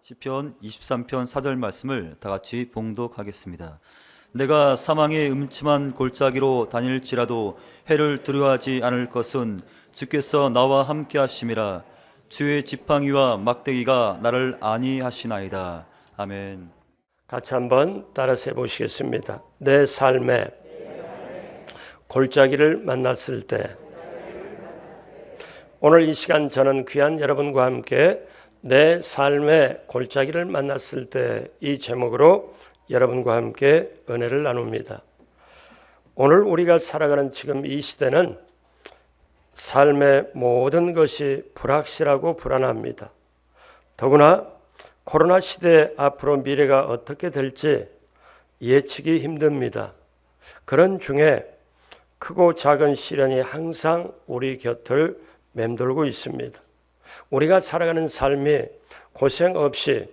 시편 23편 4절 말씀을 다 같이 봉독하겠습니다. 내가 사망의 음침한 골짜기로 다닐지라도 해를 두려워하지 않을 것은 주께서 나와 함께 하심이라. 주의 지팡이와 막대기가 나를 안위하시나이다. 아멘. 같이 한번 따라서 해보시겠습니다. 내 삶의 골짜기를 만났을 때, 오늘 이 시간 저는 귀한 여러분과 함께 내 삶의 골짜기를 만났을 때 이 제목으로 여러분과 함께 은혜를 나눕니다. 오늘 우리가 살아가는 지금 이 시대는 삶의 모든 것이 불확실하고 불안합니다. 더구나 코로나 시대 앞으로 미래가 어떻게 될지 예측이 힘듭니다. 그런 중에 크고 작은 시련이 항상 우리 곁을 맴돌고 있습니다. 우리가 살아가는 삶이 고생 없이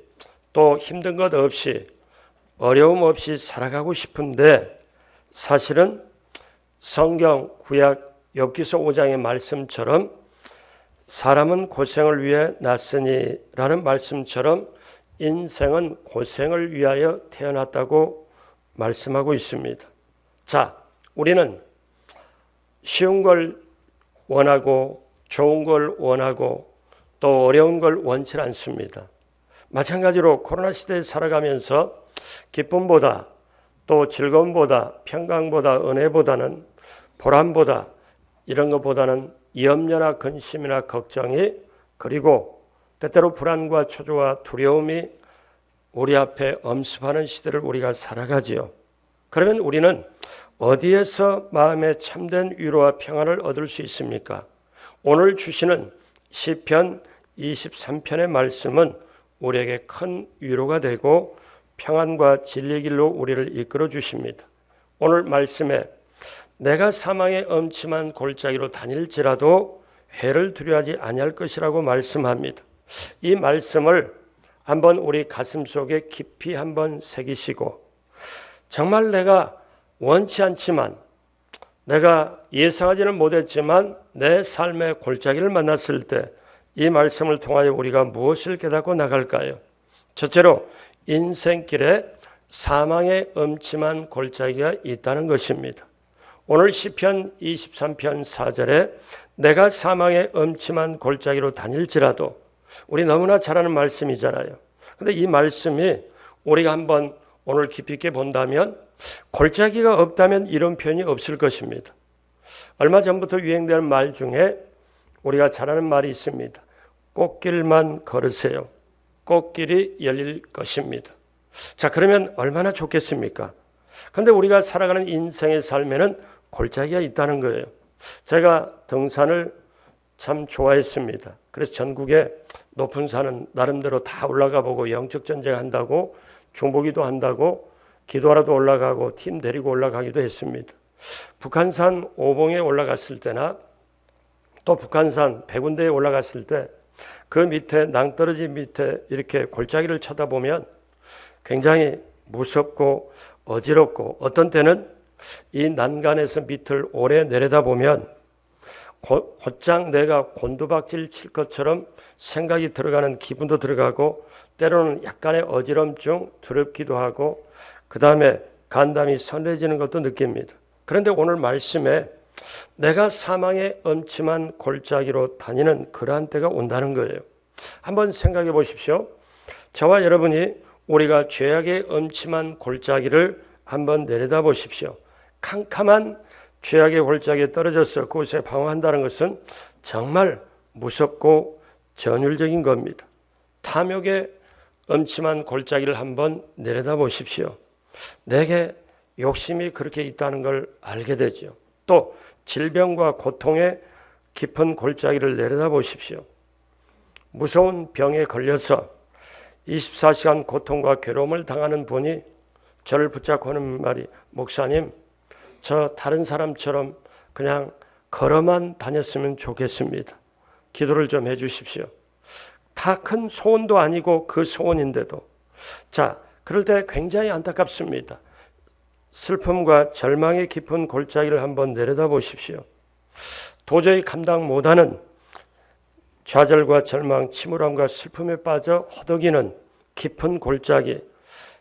또 힘든 것 없이 어려움 없이 살아가고 싶은데, 사실은 성경 구약 욥기서 5장의 말씀처럼 사람은 고생을 위해 났으니 라는 말씀처럼 인생은 고생을 위하여 태어났다고 말씀하고 있습니다. 자, 우리는 쉬운 걸 원하고 좋은 걸 원하고 또 어려운 걸 원치 않습니다. 마찬가지로 코로나 시대에 살아가면서 기쁨보다 또 즐거움보다 평강보다 은혜보다는 보람보다 이런 것보다는 염려나 근심이나 걱정이, 그리고 때때로 불안과 초조와 두려움이 우리 앞에 엄습하는 시대를 우리가 살아가지요. 그러면 우리는 어디에서 마음의 참된 위로와 평안을 얻을 수 있습니까? 오늘 주시는 시편 23편의 말씀은 우리에게 큰 위로가 되고 평안과 진리의 길로 우리를 이끌어 주십니다. 오늘 말씀에 내가 사망의 엄침한 골짜기로 다닐지라도 해를 두려워하지 아니할 것이라고 말씀합니다. 이 말씀을 한번 우리 가슴 속에 깊이 한번 새기시고, 정말 내가 원치 않지만, 내가 예상하지는 못했지만 내 삶의 골짜기를 만났을 때 이 말씀을 통하여 우리가 무엇을 깨닫고 나갈까요? 첫째로 인생길에 사망의 엄침한 골짜기가 있다는 것입니다. 오늘 시편 23편 4절에 내가 사망의 엄침한 골짜기로 다닐지라도, 우리 너무나 잘 아는 말씀이잖아요. 그런데 이 말씀이 우리가 한번 오늘 깊이 있게 본다면, 골짜기가 없다면 이런 표현이 없을 것입니다. 얼마 전부터 유행되는 말 중에 우리가 잘 아는 말이 있습니다. 꽃길만 걸으세요. 꽃길이 열릴 것입니다. 자, 그러면 얼마나 좋겠습니까? 그런데 우리가 살아가는 인생의 삶에는 골짜기가 있다는 거예요. 제가 등산을 참 좋아했습니다. 그래서 전국에 높은 산은 나름대로 다 올라가 보고 영적 전쟁한다고, 중보기도 한다고, 기도하러도 올라가고 팀 데리고 올라가기도 했습니다. 북한산 오봉에 올라갔을 때나 또 북한산 백운대에 올라갔을 때 그 밑에 낭떠러지 밑에 이렇게 골짜기를 쳐다보면 굉장히 무섭고 어지럽고, 어떤 때는 이 난간에서 밑을 오래 내려다보면 곧장 내가 곤두박질 칠 것처럼 생각이 들어가는 기분도 들어가고, 때로는 약간의 어지럼증, 두렵기도 하고, 그 다음에 간담이 서늘해지는 것도 느낍니다. 그런데 오늘 말씀에 내가 사망의 엄침한 골짜기로 다니는 그러한 때가 온다는 거예요. 한번 생각해 보십시오. 저와 여러분이 우리가 죄악의 엄침한 골짜기를 한번 내려다 보십시오. 캄캄한 죄악의 골짜기에 떨어져서 그곳에 방황한다는 것은 정말 무섭고 전율적인 겁니다. 탐욕의 엄침한 골짜기를 한번 내려다 보십시오. 내게 욕심이 그렇게 있다는 걸 알게 되죠. 또 질병과 고통의 깊은 골짜기를 내려다 보십시오. 무서운 병에 걸려서 24시간 고통과 괴로움을 당하는 분이 저를 붙잡고 하는 말이, 목사님, 저 다른 사람처럼 그냥 걸어만 다녔으면 좋겠습니다. 기도를 좀 해 주십시오. 다 큰 소원도 아니고 그 소원인데도. 자, 그럴 때 굉장히 안타깝습니다. 슬픔과 절망의 깊은 골짜기를 한번 내려다 보십시오. 도저히 감당 못하는 좌절과 절망, 침울함과 슬픔에 빠져 허덕이는 깊은 골짜기,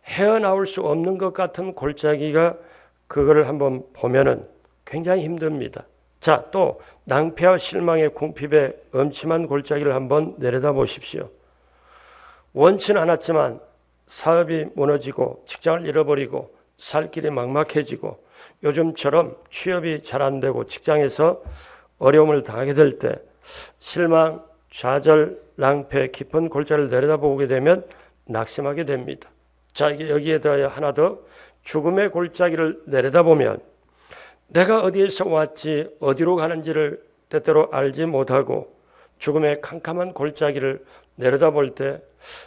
헤어나올 수 없는 것 같은 골짜기가 그거를 한번 보면은 굉장히 힘듭니다. 자, 또 낭패와 실망의 궁핍의 엄침한 골짜기를 한번 내려다 보십시오. 원치는 않았지만 사업이 무너지고 직장을 잃어버리고 살 길이 막막해지고 요즘처럼 취업이 잘 안 되고 직장에서 어려움을 당하게 될 때 실망, 좌절, 낭패, 깊은 골짜기를 내려다보게 되면 낙심하게 됩니다. 자, 여기에 더해 하나 더 죽음의 골짜기를 내려다보면 내가 어디에서 왔지 어디로 가는지를 때때로 알지 못하고 죽음의 캄캄한 골짜기를 내려다볼 때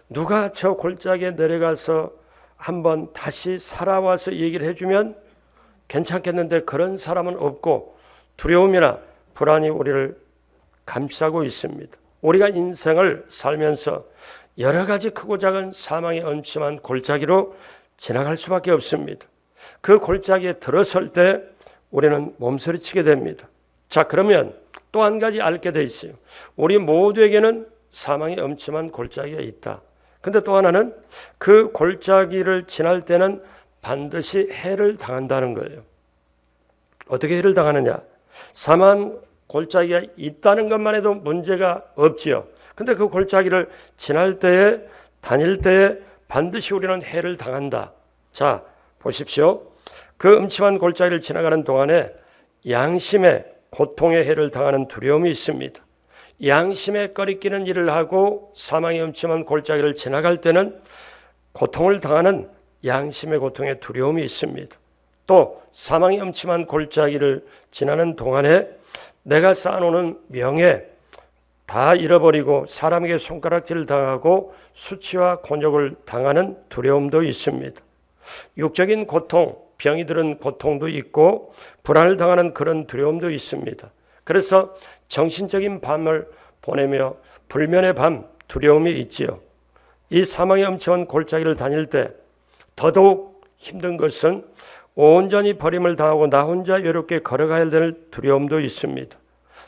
누가 저 골짜기에 내려가서 한번 다시 살아와서 얘기를 해주면 괜찮겠는데 그런 사람은 없고 두려움이나 불안이 우리를 감싸고 있습니다. 우리가 인생을 살면서 여러 가지 크고 작은 사망의 엄침한 골짜기로 지나갈 수밖에 없습니다. 그 골짜기에 들어설 때 우리는 몸서리치게 됩니다. 자, 그러면 또 한 가지 알게 돼 있어요. 우리 모두에게는 사망의 엄침한 골짜기가 있다. 근데 또 하나는 그 골짜기를 지날 때는 반드시 해를 당한다는 거예요. 어떻게 해를 당하느냐? 사망 골짜기가 있다는 것만 해도 문제가 없지요. 근데 그 골짜기를 지날 때에, 다닐 때에 반드시 우리는 해를 당한다. 자, 보십시오. 그 음침한 골짜기를 지나가는 동안에 양심의 고통의 해를 당하는 두려움이 있습니다. 양심에 꺼리끼는 일을 하고 사망의 음침한 골짜기를 지나갈 때는 고통을 당하는 양심의 고통의 두려움이 있습니다. 또 사망의 음침한 골짜기를 지나는 동안에 내가 쌓아놓은 명예 다 잃어버리고 사람에게 손가락질을 당하고 수치와 곤욕을 당하는 두려움도 있습니다. 육적인 고통, 병이 들은 고통도 있고 불안을 당하는 그런 두려움도 있습니다. 그래서 정신적인 밤을 보내며 불면의 밤 두려움이 있지요. 이 사망의 엄청난 골짜기를 다닐 때 더더욱 힘든 것은 온전히 버림을 당하고 나 혼자 외롭게 걸어가야 될 두려움도 있습니다.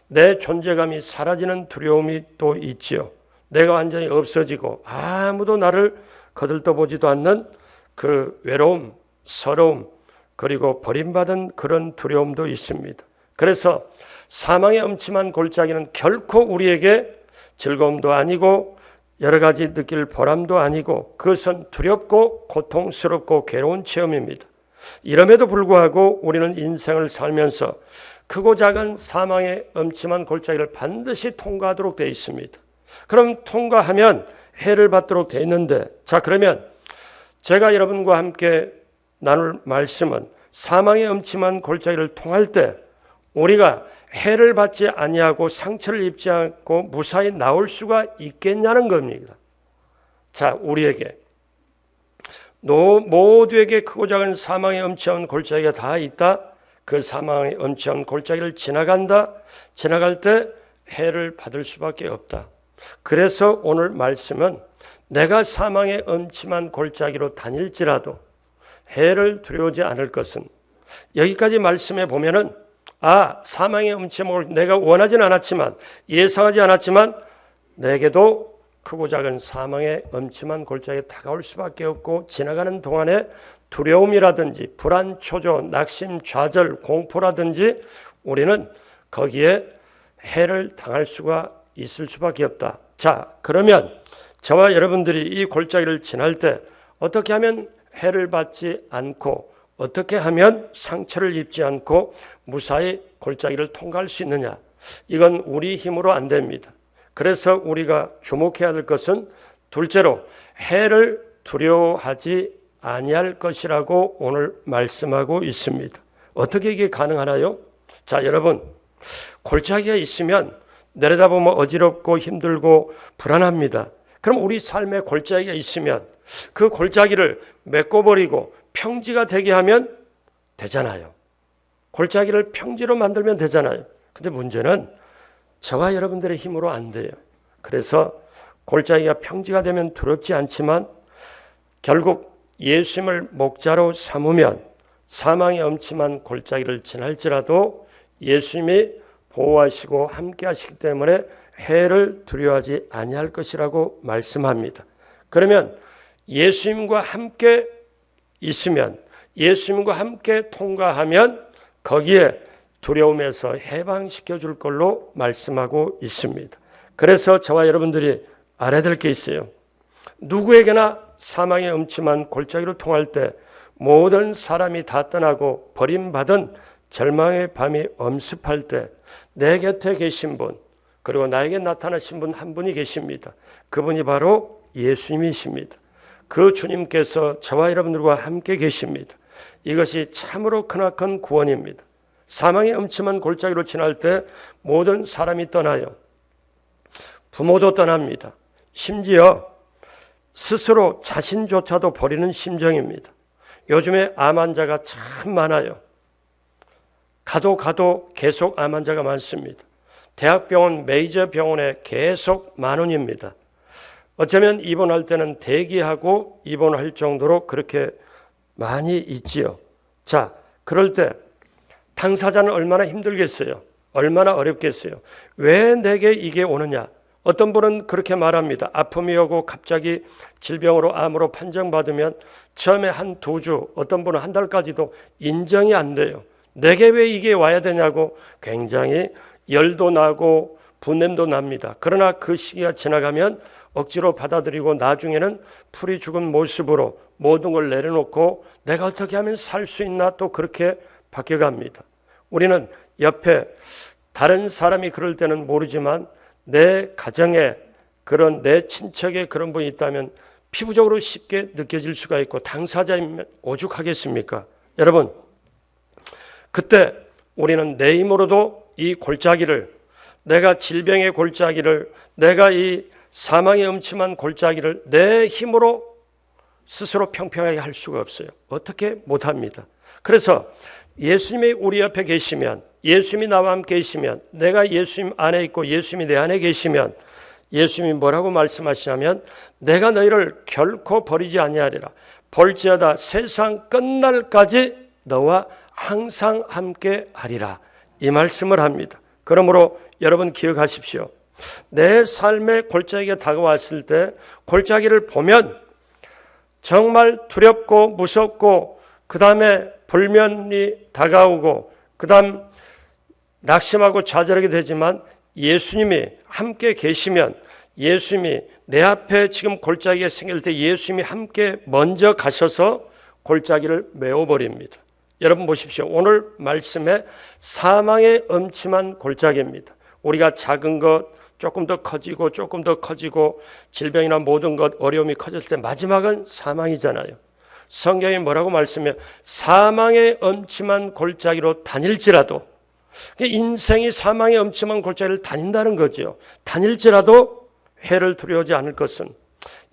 내 존재감이 사라지는 두려움이 또 있지요. 내가 완전히 없어지고 아무도 나를 거들떠보지도 않는 그 외로움, 서러움, 그리고 버림받은 그런 두려움도 있습니다. 그래서 사망의 엄침한 골짜기는 결코 우리에게 즐거움도 아니고 여러 가지 느낄 보람도 아니고 그것은 두렵고 고통스럽고 괴로운 체험입니다. 이럼에도 불구하고 우리는 인생을 살면서 크고 작은 사망의 엄침한 골짜기를 반드시 통과하도록 되어 있습니다. 그럼 통과하면 해를 받도록 되어 있는데, 자, 그러면 제가 여러분과 함께 나눌 말씀은 사망의 엄침한 골짜기를 통할 때 우리가 해를 받지 아니하고 상처를 입지 않고 무사히 나올 수가 있겠냐는 겁니다. 자, 우리에게 모두에게 크고 작은 사망의 엄청난 골짜기가 다 있다. 그 사망의 엄청난 골짜기를 지나갈 때 해를 받을 수밖에 없다. 그래서 오늘 말씀은 내가 사망의 엄침한 골짜기로 다닐지라도 해를 두려워하지 않을 것은, 여기까지 말씀해 보면은 사망의 엄침을 내가 원하지는 않았지만 예상하지 않았지만 내게도 크고 작은 사망의 엄침한 골짜기에 다가올 수밖에 없고 지나가는 동안에 두려움이라든지 불안, 초조, 낙심, 좌절, 공포라든지 우리는 거기에 해를 당할 수가 있을 수밖에 없다. 자, 그러면 저와 여러분들이 이 골짜기를 지날 때 어떻게 하면 해를 받지 않고 어떻게 하면 상처를 입지 않고 무사히 골짜기를 통과할 수 있느냐? 이건 우리 힘으로 안 됩니다. 그래서 우리가 주목해야 될 것은 둘째로 해를 두려워하지 아니할 것이라고 오늘 말씀하고 있습니다. 어떻게 이게 가능하나요? 자, 여러분, 골짜기가 있으면 내려다보면 어지럽고 힘들고 불안합니다. 그럼 우리 삶에 골짜기가 있으면 그 골짜기를 메꿔버리고 평지가 되게 하면 되잖아요. 골짜기를 평지로 만들면 되잖아요. 근데 문제는 저와 여러분들의 힘으로 안 돼요. 그래서 골짜기가 평지가 되면 두렵지 않지만 결국 예수님을 목자로 삼으면 사망의 엄침한 골짜기를 지날지라도 예수님이 보호하시고 함께 하시기 때문에 해를 두려워하지 아니할 것이라고 말씀합니다. 그러면 예수님과 함께 있으면, 예수님과 함께 통과하면 거기에 두려움에서 해방시켜 줄 걸로 말씀하고 있습니다. 그래서 저와 여러분들이 알아야 될 게 있어요. 누구에게나 사망의 음침한 골짜기로 통할 때 모든 사람이 다 떠나고 버림받은 절망의 밤이 엄습할 때 내 곁에 계신 분, 그리고 나에게 나타나신 분 한 분이 계십니다. 그분이 바로 예수님이십니다. 그 주님께서 저와 여러분들과 함께 계십니다. 이것이 참으로 크나큰 구원입니다. 사망의 음침한 골짜기로 지날 때 모든 사람이 떠나요. 부모도 떠납니다. 심지어 스스로 자신조차도 버리는 심정입니다. 요즘에 암 환자가 참 많아요. 가도 계속 암 환자가 많습니다. 대학병원, 메이저 병원에 계속 만원입니다. 어쩌면 입원할 때는 대기하고 입원할 정도로 그렇게 많이 있지요. 자, 그럴 때 당사자는 얼마나 힘들겠어요? 얼마나 어렵겠어요? 왜 내게 이게 오느냐? 어떤 분은 그렇게 말합니다. 아픔이 오고 갑자기 질병으로 암으로 판정받으면 처음에 한 2주, 어떤 분은 한 달까지도 인정이 안 돼요. 내게 왜 이게 와야 되냐고 굉장히 열도 나고 분냄도 납니다. 그러나 그 시기가 지나가면 억지로 받아들이고 나중에는 풀이 죽은 모습으로 모든 걸 내려놓고 내가 어떻게 하면 살 수 있나 또 그렇게 바뀌어갑니다. 우리는 옆에 다른 사람이 그럴 때는 모르지만 내 가정에 그런 내 친척에 그런 분이 있다면 피부적으로 쉽게 느껴질 수가 있고 당사자이면 오죽하겠습니까? 여러분, 그때 우리는 내 힘으로도 이 골짜기를, 내가 질병의 골짜기를, 내가 이 사망의 음침한 골짜기를 내 힘으로 스스로 평평하게 할 수가 없어요. 어떻게 못합니다. 그래서 예수님이 우리 옆에 계시면, 예수님이 나와 함께 계시면, 내가 예수님 안에 있고 예수님이 내 안에 계시면 예수님이 뭐라고 말씀하시냐면 내가 너희를 결코 버리지 아니하리라. 볼지어다 세상 끝날까지 너와 항상 함께 하리라. 이 말씀을 합니다. 그러므로 여러분 기억하십시오. 내 삶의 골짜기가 다가왔을 때 골짜기를 보면 정말 두렵고 무섭고 그 다음에 불면이 다가오고 그 다음 낙심하고 좌절하게 되지만 예수님이 함께 계시면 예수님이 내 앞에 지금 골짜기가 생길 때 예수님이 함께 먼저 가셔서 골짜기를 메워버립니다. 여러분 보십시오. 오늘 말씀에 사망의 음침한 골짜기입니다. 우리가 작은 것 조금 더 커지고 조금 더 커지고 질병이나 모든 것 어려움이 커졌을 때 마지막은 사망이잖아요. 성경이 뭐라고 말씀해요? 사망의 음침한 골짜기로 다닐지라도, 인생이 사망의 음침한 골짜기를 다닌다는 거죠. 다닐지라도 해를 두려워하지 않을 것은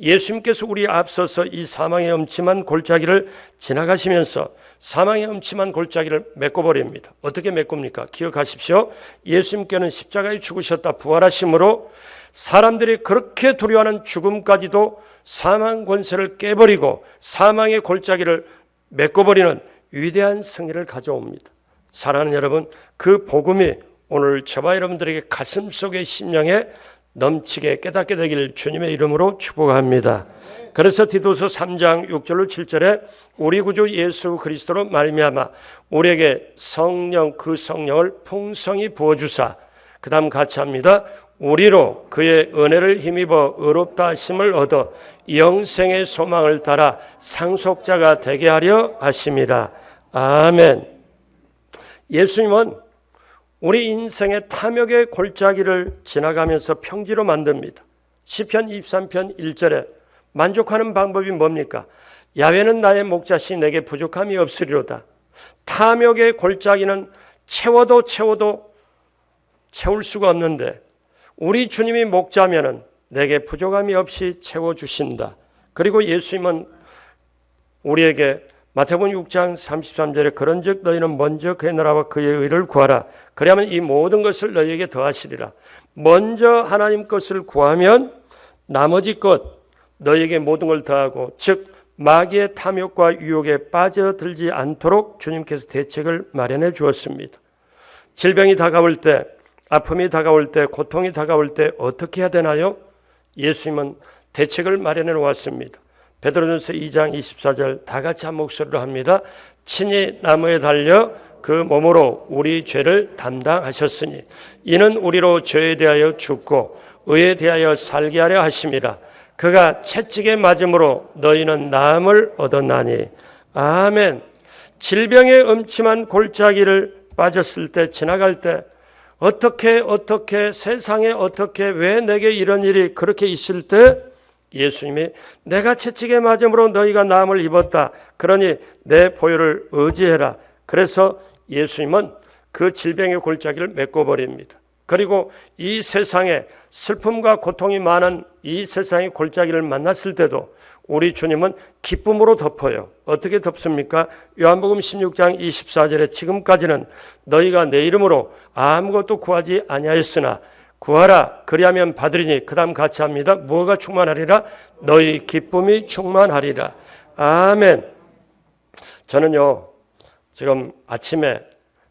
예수님께서 우리 앞서서 이 사망의 음침한 골짜기를 지나가시면서 사망의 음침한 골짜기를 메꿔버립니다. 어떻게 메꿉니까? 기억하십시오. 예수님께는 십자가에 죽으셨다 부활하심으로 사람들이 그렇게 두려워하는 죽음까지도 사망 권세를 깨버리고 사망의 골짜기를 메꿔버리는 위대한 승리를 가져옵니다. 사랑하는 여러분, 그 복음이 오늘 저와 여러분들에게 가슴속의 심령에 넘치게 깨닫게 되기를 주님의 이름으로 축복합니다. 그래서 디도서 3장 6절로 7절에 우리 구주 예수 그리스도로 말미암아 우리에게 성령, 그 성령을 풍성히 부어주사, 그 다음 같이 합니다. 우리로 그의 은혜를 힘입어 의롭다 하심을 얻어 영생의 소망을 따라 상속자가 되게 하려 하심이라. 아멘. 예수님은 우리 인생의 탐욕의 골짜기를 지나가면서 평지로 만듭니다. 시편 23편 1절에 만족하는 방법이 뭡니까? 야훼는 나의 목자시 내게 부족함이 없으리로다. 탐욕의 골짜기는 채워도 채울 수가 없는데 우리 주님이 목자면은 내게 부족함이 없이 채워주신다. 그리고 예수님은 우리에게 마태복음 6장 33절에 그런즉 너희는 먼저 그의 나라와 그의 의를 구하라. 그러면 이 모든 것을 너희에게 더하시리라. 먼저 하나님 것을 구하면 나머지 것 너희에게 모든 걸 더하고, 즉 마귀의 탐욕과 유혹에 빠져들지 않도록 주님께서 대책을 마련해 주었습니다. 질병이 다가올 때 아픔이 다가올 때, 고통이 다가올 때 어떻게 해야 되나요? 예수님은 대책을 마련해 놓았습니다. 베드로전서 2장 24절 다 같이 한 목소리로 합니다. 친히 나무에 달려 그 몸으로 우리 죄를 담당하셨으니 이는 우리로 죄에 대하여 죽고 의에 대하여 살게 하려 하심이라. 그가 채찍에 맞음으로 너희는 나음을 얻었나니. 아멘. 질병의 음침한 골짜기를 빠졌을 때, 지나갈 때 어떻게 세상에 어떻게 왜 내게 이런 일이 그렇게 있을 때 예수님이 내가 채찍에 맞음으로 너희가 나음을 입었다. 그러니 내 보혈을 의지해라. 그래서 예수님은 그 질병의 골짜기를 메꿔버립니다. 그리고 이 세상에 슬픔과 고통이 많은 이 세상의 골짜기를 만났을 때도 우리 주님은 기쁨으로 덮어요. 어떻게 덮습니까? 요한복음 16장 24절에 지금까지는 너희가 내 이름으로 아무것도 구하지 아니하였으나 구하라 그리하면 받으리니. 그 다음 같이 합니다. 뭐가 충만하리라? 너희 기쁨이 충만하리라. 아멘. 저는요 지금 아침에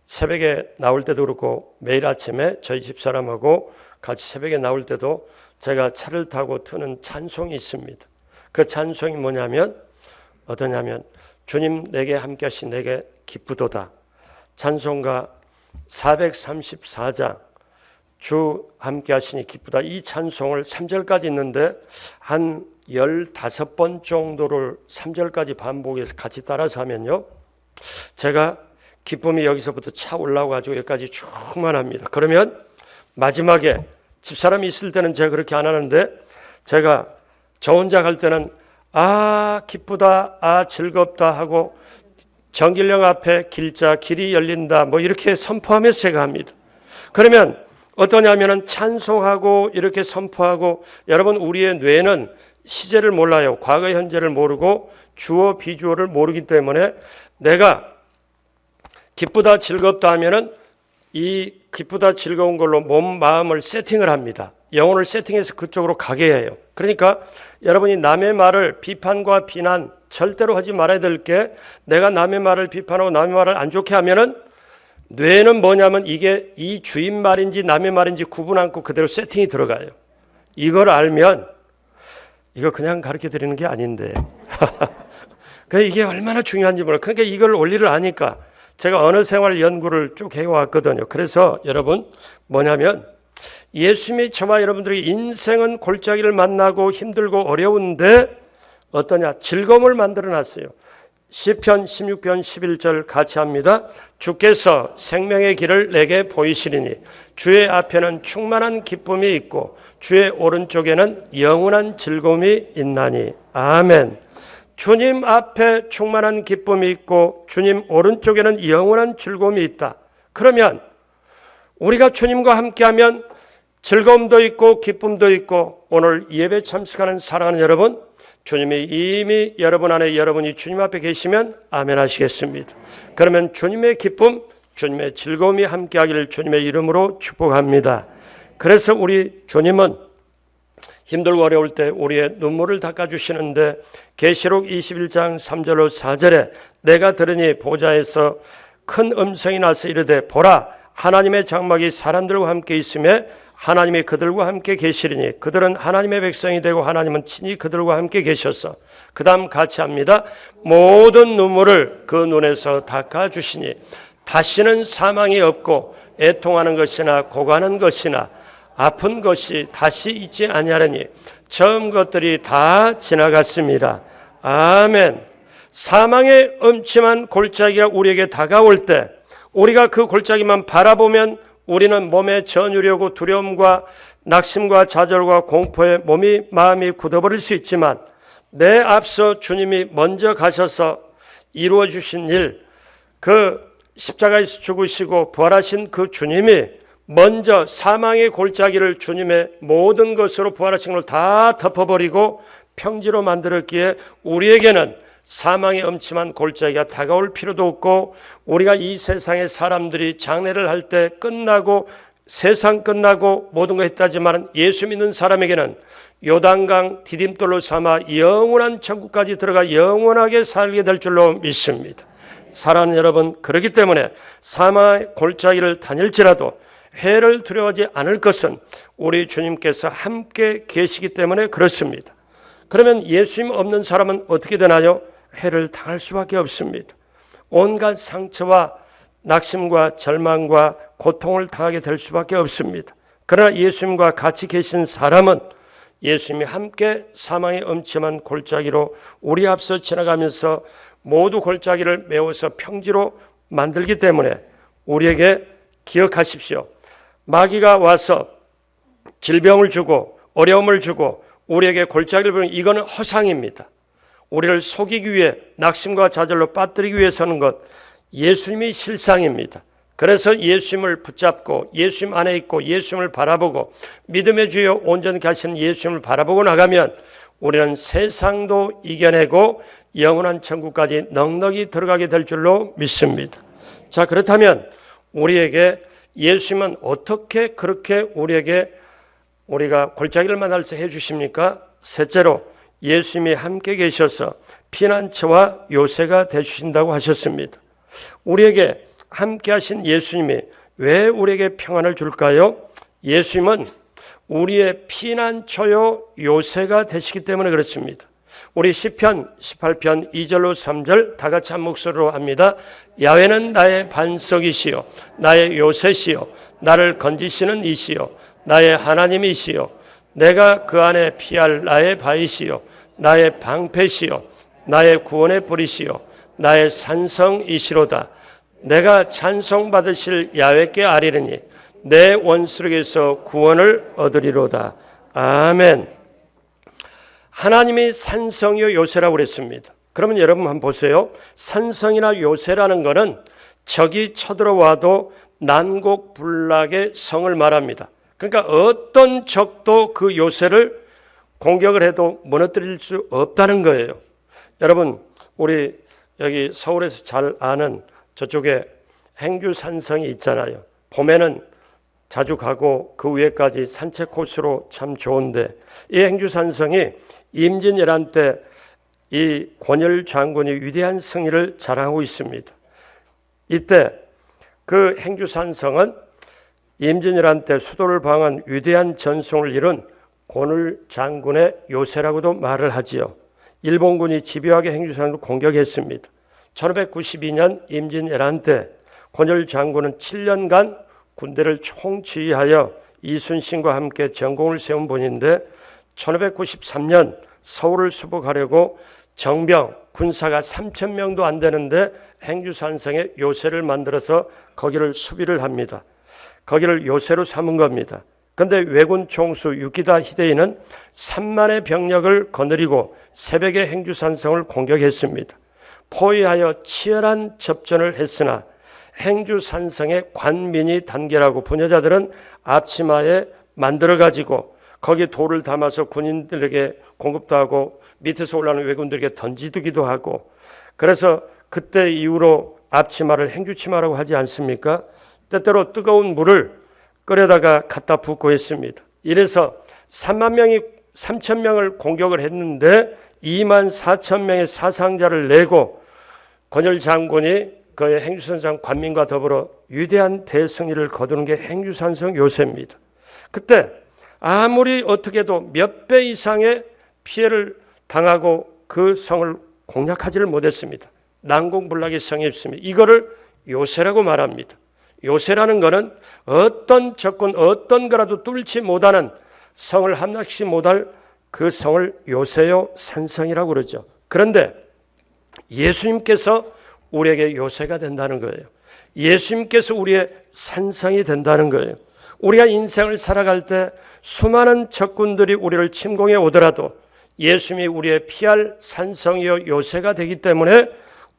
새벽에 나올 때도 그렇고 매일 아침에 저희 집사람하고 같이 새벽에 나올 때도 제가 차를 타고 트는 찬송이 있습니다. 그 찬송이 뭐냐면 어떠냐면 주님 내게 함께 하신 내게 기쁘도다. 찬송가 434장 주 함께 하시니 기쁘다. 이 찬송을 3절까지 있는데 한 15번 정도를 3절까지 반복해서 같이 따라서 하면요 제가 기쁨이 여기서부터 차 올라와가지고 여기까지 충만합니다. 그러면 마지막에 집사람이 있을 때는 제가 그렇게 안 하는데 제가 저 혼자 갈 때는 아 기쁘다 아 즐겁다 하고 정길령 앞에 길자 길이 열린다 뭐 이렇게 선포하면서 제가 합니다. 그러면 어떠냐면은 찬송하고 이렇게 선포하고 여러분 우리의 뇌는 시제를 몰라요. 과거 현재를 모르고 주어 비주어를 모르기 때문에 내가 기쁘다 즐겁다 하면은 이 기쁘다 즐거운 걸로 몸 마음을 세팅을 합니다. 영혼을 세팅해서 그쪽으로 가게 해요. 그러니까 여러분이 남의 말을 비판과 비난 절대로 하지 말아야 될 게 내가 남의 말을 비판하고 남의 말을 안 좋게 하면은 뇌는 뭐냐면 이게 이 주인 말인지 남의 말인지 구분 않고 그대로 세팅이 들어가요. 이걸 알면 이거 그냥 가르쳐 드리는 게 아닌데 그러니까 이게 얼마나 중요한지 몰라요. 그러니까 이걸 원리를 아니까 제가 언어생활 연구를 쭉 해왔거든요. 그래서 여러분 뭐냐면 예수님이 저와 여러분들이 인생은 골짜기를 만나고 힘들고 어려운데 어떠냐 즐거움을 만들어놨어요. 시편 16편 11절 같이 합니다. 주께서 생명의 길을 내게 보이시리니 주의 앞에는 충만한 기쁨이 있고 주의 오른쪽에는 영원한 즐거움이 있나니. 아멘. 주님 앞에 충만한 기쁨이 있고 주님 오른쪽에는 영원한 즐거움이 있다. 그러면 우리가 주님과 함께하면 즐거움도 있고 기쁨도 있고 오늘 예배 참석하는 사랑하는 여러분 주님이 이미 여러분 안에 여러분이 주님 앞에 계시면 아멘 하시겠습니다. 그러면 주님의 기쁨 주님의 즐거움이 함께하기를 주님의 이름으로 축복합니다. 그래서 우리 주님은 힘들고 어려울 때 우리의 눈물을 닦아주시는데 계시록 21장 3절로 4절에 내가 들으니 보좌에서 큰 음성이 나서 이르되 보라 하나님의 장막이 사람들과 함께 있으며 하나님이 그들과 함께 계시리니 그들은 하나님의 백성이 되고 하나님은 친히 그들과 함께 계셔서 그 다음 같이 합니다. 모든 눈물을 그 눈에서 닦아주시니 다시는 사망이 없고 애통하는 것이나 고관한 것이나 아픈 것이 다시 있지 아니하려니 처음 것들이 다 지나갔습니다. 아멘. 사망의 음침한 골짜기가 우리에게 다가올 때 우리가 그 골짜기만 바라보면 우리는 몸에 전율이오고 두려움과 낙심과 좌절과 공포에 몸이 마음이 굳어버릴 수 있지만 내 앞서 주님이 먼저 가셔서 이루어 주신 일, 그 십자가에서 죽으시고 부활하신 그 주님이 먼저 사망의 골짜기를 주님의 모든 것으로 부활하신 걸 다 덮어버리고 평지로 만들었기에 우리에게는 사망의 음침한 골짜기가 다가올 필요도 없고 우리가 이 세상의 사람들이 장례를 할 때 끝나고 세상 끝나고 모든 거 했다지만 예수 믿는 사람에게는 요단강 디딤돌로 삼아 영원한 천국까지 들어가 영원하게 살게 될 줄로 믿습니다. 사랑하는 여러분, 그렇기 때문에 사망의 골짜기를 다닐지라도 해를 두려워하지 않을 것은 우리 주님께서 함께 계시기 때문에 그렇습니다. 그러면 예수님 없는 사람은 어떻게 되나요? 해를 당할 수밖에 없습니다. 온갖 상처와 낙심과 절망과 고통을 당하게 될 수밖에 없습니다. 그러나 예수님과 같이 계신 사람은 예수님이 함께 사망의 음침한 골짜기로 우리 앞서 지나가면서 모두 골짜기를 메워서 평지로 만들기 때문에 우리에게 기억하십시오. 마귀가 와서 질병을 주고 어려움을 주고 우리에게 골짜기를 보면 이거는 허상입니다. 우리를 속이기 위해 낙심과 좌절로 빠뜨리기 위해 서는 것, 예수님이 실상입니다. 그래서 예수님을 붙잡고 예수님 안에 있고 예수님을 바라보고 믿음의 주여 온전히 하시는 예수님을 바라보고 나가면 우리는 세상도 이겨내고 영원한 천국까지 넉넉히 들어가게 될 줄로 믿습니다. 자, 그렇다면 우리에게 예수님은 어떻게 그렇게 우리가 골짜기를 만날 수 해주십니까? 셋째로 예수님이 함께 계셔서 피난처와 요새가 되주신다고 하셨습니다. 우리에게 함께 하신 예수님이 왜 우리에게 평안을 줄까요? 예수님은 우리의 피난처요 요새가 되시기 때문에 그렇습니다. 우리 시편 18편 2절로 3절 다 같이 한 목소리로 합니다. 야훼는 나의 반석이시요 나의 요새시요 나를 건지시는 이시요 나의 하나님이시요 내가 그 안에 피할 나의 바위시요 나의 방패시요 나의 구원의 뿌리시요 나의 산성이시로다. 내가 찬송받으실 야훼께 아뢰리니 내 원수에게서 구원을 얻으리로다. 아멘. 하나님이 산성이요 요새라고 그랬습니다. 그러면 여러분 한번 보세요. 산성이나 요새라는 것은 적이 쳐들어와도 난곡불락의 성을 말합니다. 그러니까 어떤 적도 그 요새를 공격을 해도 무너뜨릴 수 없다는 거예요. 여러분 우리 여기 서울에서 잘 아는 저쪽에 행주산성이 있잖아요. 봄에는 자주 가고 그 위에까지 산책 코스로 참 좋은데 이 행주산성이 임진왜란 때 이 권율 장군이 위대한 승리를 자랑하고 있습니다. 이때 그 행주산성은 임진왜란 때 수도를 방한 위대한 전승을 이룬 권율 장군의 요새라고도 말을 하지요. 일본군이 집요하게 행주산을 공격했습니다. 1592년 임진왜란 때 권율 장군은 7년간 군대를 총지휘하여 이순신과 함께 전공을 세운 분인데 1593년 서울을 수복하려고 정병, 군사가 3,000명도 안 되는데 행주산성에 요새를 만들어서 거기를 수비를 합니다. 거기를 요새로 삼은 겁니다. 그런데 왜군 총수 유키다 히데이는 3만의 병력을 거느리고 새벽에 행주산성을 공격했습니다. 포위하여 치열한 접전을 했으나 행주산성의 관민이 단결하고 부녀자들은 앞치마에 만들어가지고 거기에 돌을 담아서 군인들에게 공급도 하고 밑에서 올라오는 왜군들에게 던지기도 하고 그래서 그때 이후로 앞치마를 행주치마라고 하지 않습니까? 때때로 뜨거운 물을 끓여다가 갖다 붓고 했습니다. 이래서 3,000명을 공격을 했는데 24,000명의 사상자를 내고 권율 장군이 그의 행주산성 관민과 더불어 위대한 대승리를 거두는 게 행주산성 요새입니다. 그때 아무리 어떻게 해도 몇 배 이상의 피해를 당하고 그 성을 공략하지를 못했습니다. 난공불락의 성이었습니다. 이거를 요새라고 말합니다. 요새라는 것은 어떤 적군 어떤 거라도 뚫지 못하는 성을 함락시 못할 그 성을 요새요 산성이라고 그러죠. 그런데 예수님께서 우리에게 요새가 된다는 거예요. 예수님께서 우리의 산성이 된다는 거예요. 우리가 인생을 살아갈 때 수많은 적군들이 우리를 침공해 오더라도 예수님이 우리의 피할 산성이요 요새가 되기 때문에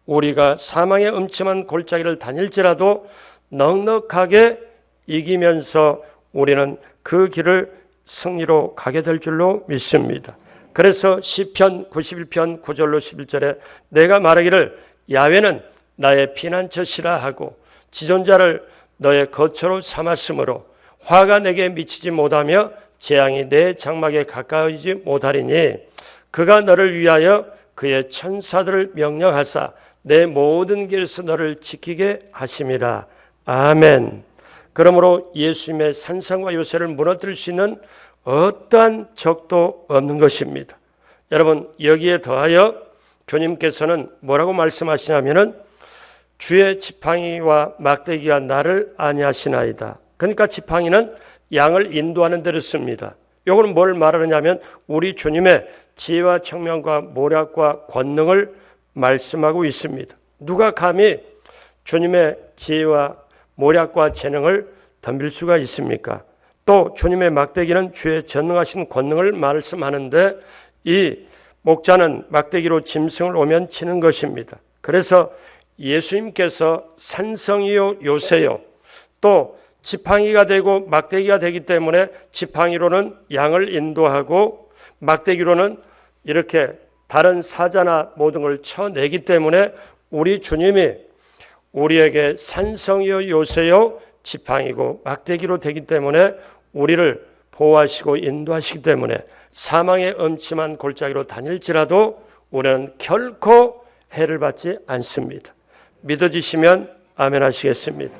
우리가 사망의 음침한 골짜기를 다닐지라도 넉넉하게 이기면서 우리는 그 길을 승리로 가게 될 줄로 믿습니다. 그래서 시편 91편 9절로 11절에 내가 말하기를 야훼는 나의 피난처시라 하고 지존자를 너의 거처로 삼았으므로 화가 내게 미치지 못하며 재앙이 내 장막에 가까이지 못하리니 그가 너를 위하여 그의 천사들을 명령하사 내 모든 길에서 너를 지키게 하심이라. 아멘. 그러므로 예수님의 산성과 요새를 무너뜨릴 수 있는 어떠한 적도 없는 것입니다. 여러분, 여기에 더하여 주님께서는 뭐라고 말씀하시냐면은 주의 지팡이와 막대기가 나를 아니하시나이다. 그러니까 지팡이는 양을 인도하는 데를 씁니다. 이거는 뭘 말하느냐면 우리 주님의 지혜와 청명과 모략과 권능을 말씀하고 있습니다. 누가 감히 주님의 지혜와 모략과 재능을 덤빌 수가 있습니까? 또 주님의 막대기는 주의 전능하신 권능을 말씀하는데 이 목자는 막대기로 짐승을 오면 치는 것입니다. 그래서 예수님께서 산성이요 요새요 또 지팡이가 되고 막대기가 되기 때문에 지팡이로는 양을 인도하고 막대기로는 이렇게 다른 사자나 모든 걸 쳐내기 때문에 우리 주님이 우리에게 산성이요 요새요 지팡이고 막대기로 되기 때문에 우리를 보호하시고 인도하시기 때문에 사망의 음침한 골짜기로 다닐지라도 우리는 결코 해를 받지 않습니다. 믿어지시면 아멘 하시겠습니다.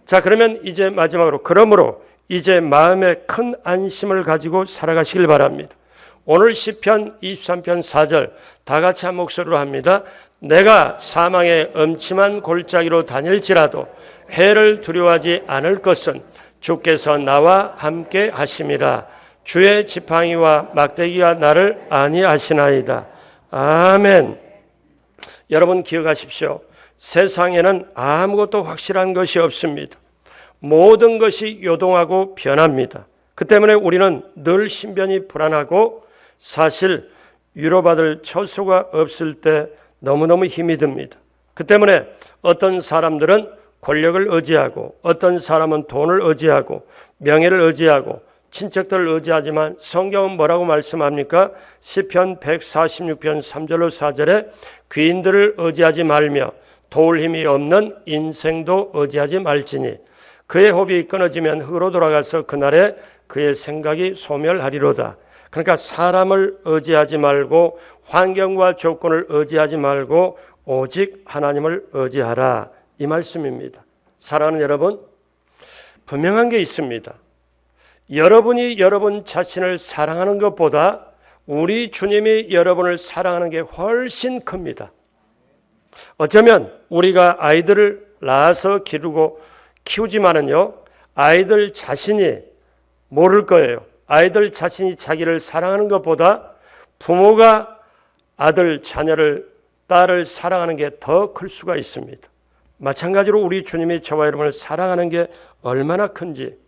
자, 그러면 이제 마지막으로 그러므로 이제 마음에 큰 안심을 가지고 살아가시길 바랍니다. 오늘 시편 23편 4절 다 같이 한 목소리로 합니다. 내가 사망의 음침한 골짜기로 다닐지라도 해를 두려워하지 않을 것은 주께서 나와 함께 하심이라. 주의 지팡이와 막대기가 나를 안위하시나이다. 아멘. 여러분 기억하십시오. 세상에는 아무것도 확실한 것이 없습니다. 모든 것이 요동하고 변합니다. 그 때문에 우리는 늘 신변이 불안하고 사실 위로받을 처소가 없을 때 너무너무 힘이 듭니다. 그 때문에 어떤 사람들은 권력을 의지하고 어떤 사람은 돈을 의지하고 명예를 의지하고 친척들을 의지하지만 성경은 뭐라고 말씀합니까? 시편 146편 3절로 4절에 귀인들을 의지하지 말며 도울 힘이 없는 인생도 의지하지 말지니 그의 호흡이 끊어지면 흙으로 돌아가서 그날에 그의 생각이 소멸하리로다. 그러니까 사람을 의지하지 말고 환경과 조건을 의지하지 말고 오직 하나님을 의지하라, 이 말씀입니다. 사랑하는 여러분, 분명한 게 있습니다. 여러분이 여러분 자신을 사랑하는 것보다 우리 주님이 여러분을 사랑하는 게 훨씬 큽니다. 어쩌면 우리가 아이들을 낳아서 기르고 키우지만은요, 아이들 자신이 모를 거예요. 아이들 자신이 자기를 사랑하는 것보다 부모가 아들, 자녀를, 딸을 사랑하는 게 더 클 수가 있습니다. 마찬가지로 우리 주님이 저와 여러분을 사랑하는 게 얼마나 큰지,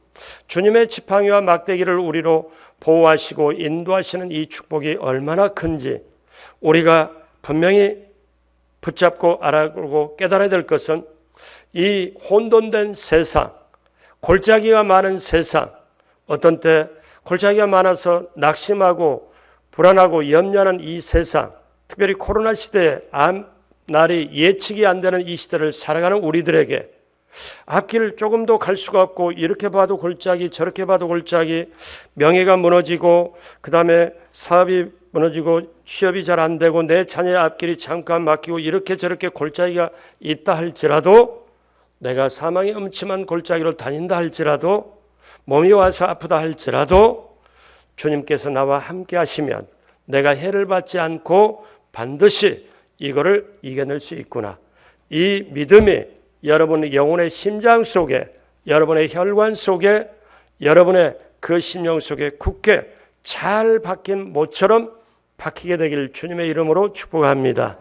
주님의 지팡이와 막대기를 우리로 보호하시고 인도하시는 이 축복이 얼마나 큰지 우리가 분명히 붙잡고 알아보고 깨달아야 될 것은 이 혼돈된 세상, 골짜기가 많은 세상, 어떤 때 골짜기가 많아서 낙심하고 불안하고 염려하는 이 세상, 특별히 코로나 시대에 날이 예측이 안 되는 이 시대를 살아가는 우리들에게 앞길 조금도 갈 수가 없고 이렇게 봐도 골짜기 저렇게 봐도 골짜기, 명예가 무너지고 그 다음에 사업이 무너지고 취업이 잘 안 되고 내 자녀의 앞길이 잠깐 막히고 이렇게 저렇게 골짜기가 있다 할지라도, 내가 사망의 음침한 골짜기로 다닌다 할지라도, 몸이 와서 아프다 할지라도 주님께서 나와 함께 하시면 내가 해를 받지 않고 반드시 이거를 이겨낼 수 있구나. 이 믿음이 여러분의 영혼의 심장 속에, 여러분의 혈관 속에, 여러분의 그 심령 속에 굳게 잘 박힌 못처럼 박히게 되길 주님의 이름으로 축복합니다.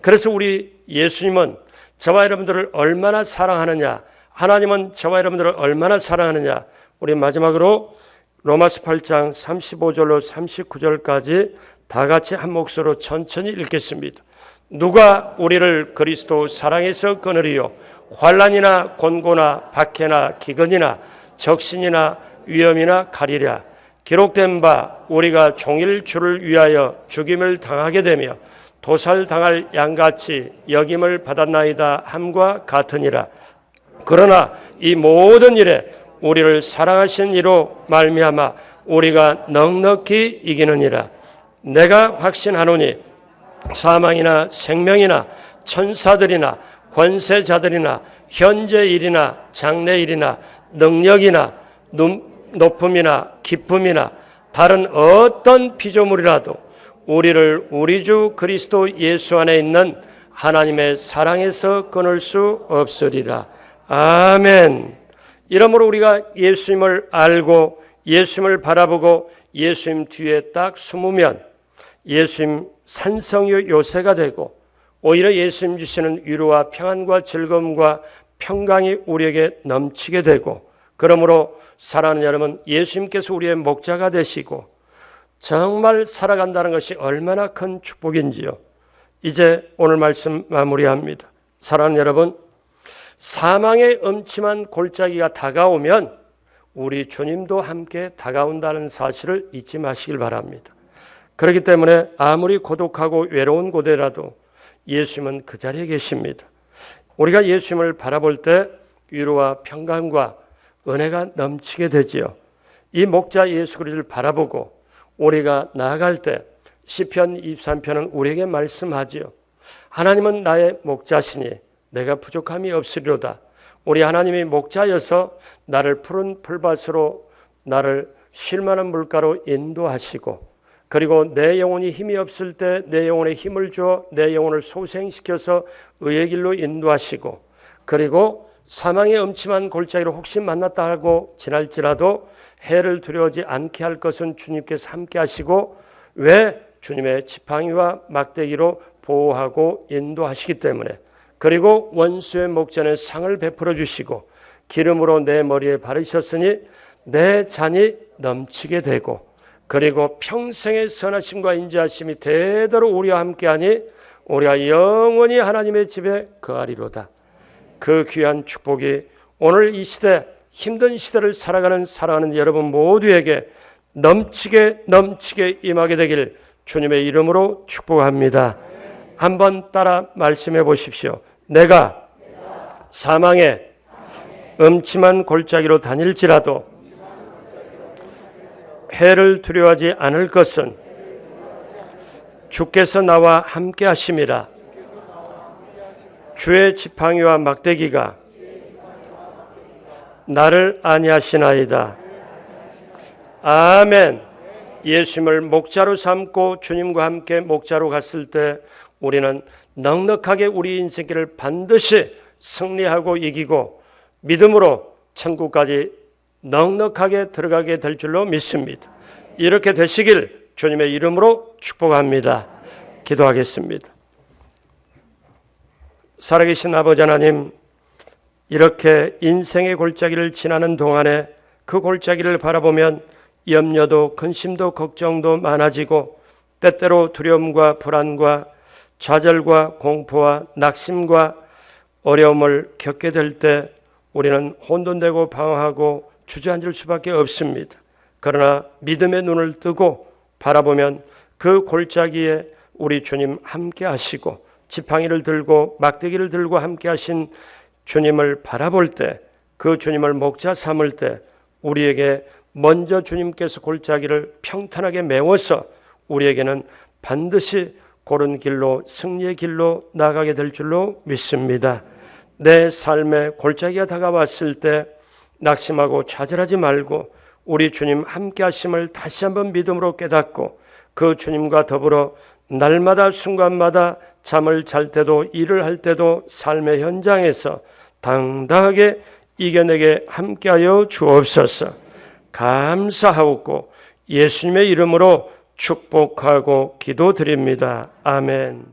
그래서 우리 예수님은 저와 여러분들을 얼마나 사랑하느냐, 하나님은 저와 여러분들을 얼마나 사랑하느냐, 우리 마지막으로 로마서 8장 35절로 39절까지 다 같이 한 목소리로 천천히 읽겠습니다. 누가 우리를 그리스도 사랑에서 끊으리요? 환난이나 곤고나 박해나 기근이나 적신이나 위험이나 가리랴. 기록된 바 우리가 종일 주를 위하여 죽임을 당하게 되며 도살당할 양같이 여김을 받았나이다 함과 같으니라. 그러나 이 모든 일에 우리를 사랑하신 이로 말미암아 우리가 넉넉히 이기느니라. 내가 확신하노니 사망이나 생명이나 천사들이나 권세자들이나 현재 일이나 장래 일이나 능력이나 높음이나 기쁨이나 다른 어떤 피조물이라도 우리를 우리 주 그리스도 예수 안에 있는 하나님의 사랑에서 끊을 수 없으리라. 아멘. 이러므로 우리가 예수님을 알고 예수님을 바라보고 예수님 뒤에 딱 숨으면 예수님 산성의 요새가 되고 오히려 예수님 주시는 위로와 평안과 즐거움과 평강이 우리에게 넘치게 되고, 그러므로 사랑하는 여러분, 예수님께서 우리의 목자가 되시고 정말 살아간다는 것이 얼마나 큰 축복인지요. 이제 오늘 말씀 마무리합니다. 사랑하는 여러분, 사망의 음침한 골짜기가 다가오면 우리 주님도 함께 다가온다는 사실을 잊지 마시길 바랍니다. 그렇기 때문에 아무리 고독하고 외로운 곳에라도 예수님은 그 자리에 계십니다. 우리가 예수님을 바라볼 때 위로와 평강과 은혜가 넘치게 되지요. 이 목자 예수 그리스도를 바라보고 우리가 나아갈 때 시편 23편은 우리에게 말씀하지요. 하나님은 나의 목자시니 내가 부족함이 없으리로다. 우리 하나님이 목자여서 나를 푸른 풀밭으로 나를 쉴 만한 물가로 인도하시고, 그리고 내 영혼이 힘이 없을 때 내 영혼에 힘을 주어 내 영혼을 소생시켜서 의의 길로 인도하시고, 그리고 사망의 음침한 골짜기로 혹시 만났다 하고 지날지라도 해를 두려워하지 않게 할 것은 주님께서 함께 하시고, 왜? 주님의 지팡이와 막대기로 보호하고 인도하시기 때문에. 그리고 원수의 목전에 상을 베풀어 주시고 기름으로 내 머리에 바르셨으니 내 잔이 넘치게 되고, 그리고 평생의 선하심과 인자하심이 대대로 우리와 함께하니 우리가 영원히 하나님의 집에 거하리로다. 그 귀한 축복이 오늘 이 시대, 힘든 시대를 살아가는 사랑하는 여러분 모두에게 넘치게 임하게 되길 주님의 이름으로 축복합니다. 한번 따라 말씀해 보십시오. 내가 사망의 음침한 골짜기로 다닐지라도 해를 두려워하지 않을 것은 주께서 나와 함께 하심이라. 주의 지팡이와 막대기가 나를 안위하시나이다. 아멘. 예수님을 목자로 삼고 주님과 함께 목자로 갔을 때 우리는 넉넉하게 우리 인생길을 반드시 승리하고 이기고 믿음으로 천국까지 넉넉하게 들어가게 될 줄로 믿습니다. 이렇게 되시길 주님의 이름으로 축복합니다. 기도하겠습니다. 살아계신 아버지 하나님, 이렇게 인생의 골짜기를 지나는 동안에 그 골짜기를 바라보면 염려도 근심도 걱정도 많아지고 때때로 두려움과 불안과 좌절과 공포와 낙심과 어려움을 겪게 될 때 우리는 혼돈되고 방황하고 주저앉을 수밖에 없습니다. 그러나 믿음의 눈을 뜨고 바라보면 그 골짜기에 우리 주님 함께 하시고 지팡이를 들고 막대기를 들고 함께 하신 주님을 바라볼 때, 그 주님을 목자 삼을 때 우리에게 먼저 주님께서 골짜기를 평탄하게 메워서 우리에게는 반드시 고른 길로, 승리의 길로 나가게 될 줄로 믿습니다. 내 삶에 골짜기가 다가왔을 때 낙심하고 좌절하지 말고 우리 주님 함께 하심을 다시 한번 믿음으로 깨닫고 그 주님과 더불어 날마다 순간마다 잠을 잘 때도 일을 할 때도 삶의 현장에서 당당하게 이겨내게 함께하여 주옵소서. 감사하고 예수님의 이름으로 축복하고 기도드립니다. 아멘.